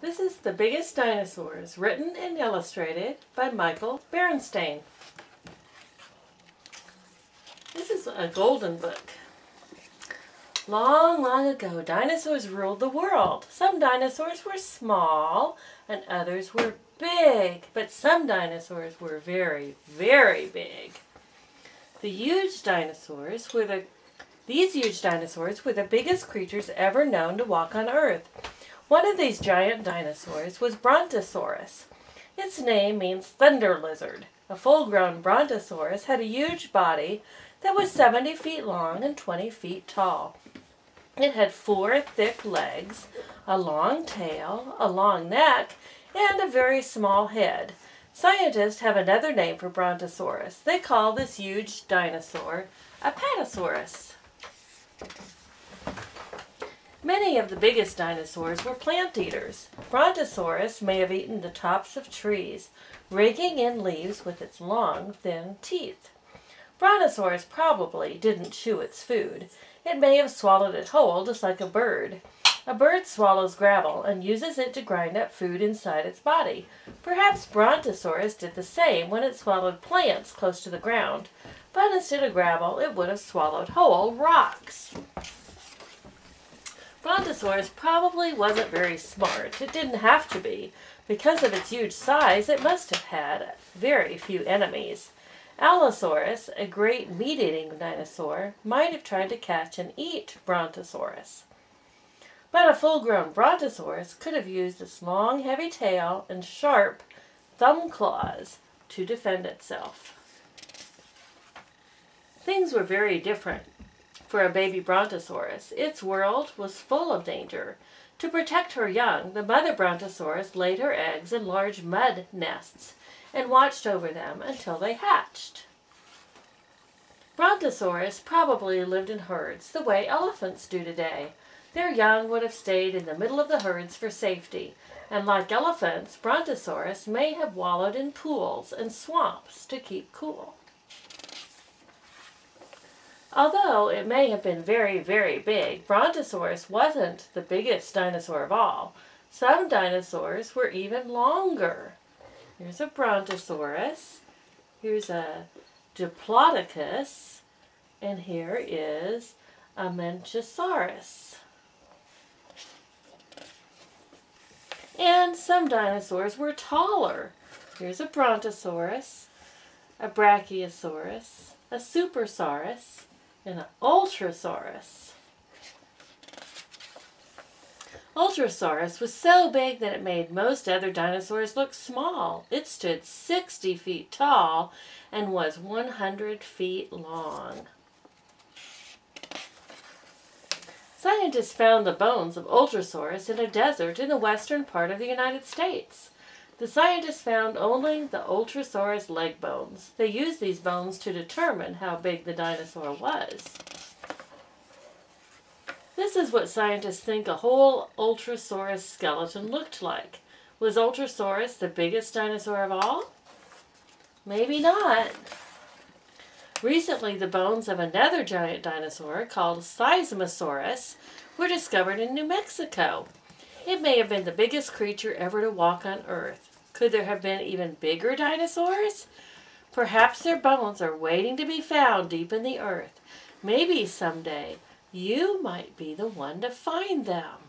This is The Biggest Dinosaurs, written and illustrated by Michael Berenstain. This is a golden book. Long, long ago, dinosaurs ruled the world. Some dinosaurs were small and others were big, but some dinosaurs were very, very big. These huge dinosaurs were the biggest creatures ever known to walk on Earth. One of these giant dinosaurs was Brontosaurus. Its name means thunder lizard. A full-grown Brontosaurus had a huge body that was 70 feet long and 20 feet tall. It had 4 thick legs, a long tail, a long neck, and a very small head. Scientists have another name for Brontosaurus. They call this huge dinosaur a Apatosaurus. Many of the biggest dinosaurs were plant eaters. Brontosaurus may have eaten the tops of trees, raking in leaves with its long, thin teeth. Brontosaurus probably didn't chew its food. It may have swallowed it whole, just like a bird. A bird swallows gravel and uses it to grind up food inside its body. Perhaps Brontosaurus did the same when it swallowed plants close to the ground, but instead of gravel, it would have swallowed whole rocks. Brontosaurus probably wasn't very smart. It didn't have to be. Because of its huge size, it must have had very few enemies. Allosaurus, a great meat-eating dinosaur, might have tried to catch and eat Brontosaurus. But a full-grown Brontosaurus could have used its long, heavy tail and sharp thumb claws to defend itself. Things were very different for a baby Brontosaurus. Its world was full of danger. To protect her young, the mother Brontosaurus laid her eggs in large mud nests and watched over them until they hatched. Brontosaurus probably lived in herds the way elephants do today. Their young would have stayed in the middle of the herds for safety, and like elephants, Brontosaurus may have wallowed in pools and swamps to keep cool. Although it may have been very, very big, Brontosaurus wasn't the biggest dinosaur of all. Some dinosaurs were even longer. Here's a Brontosaurus, here's a Diplodocus, and here is a Mentasaurus. And some dinosaurs were taller. Here's a Brontosaurus, a Brachiosaurus, a Supersaurus, and an Ultrasaurus. Ultrasaurus was so big that it made most other dinosaurs look small. It stood 60 feet tall and was 100 feet long. Scientists found the bones of Ultrasaurus in a desert in the western part of the United States. The scientists found only the Ultrasaurus leg bones. They used these bones to determine how big the dinosaur was. This is what scientists think a whole Ultrasaurus skeleton looked like. Was Ultrasaurus the biggest dinosaur of all? Maybe not. Recently, the bones of another giant dinosaur called Seismosaurus were discovered in New Mexico. It may have been the biggest creature ever to walk on Earth. Could there have been even bigger dinosaurs? Perhaps their bones are waiting to be found deep in the earth. Maybe someday you might be the one to find them.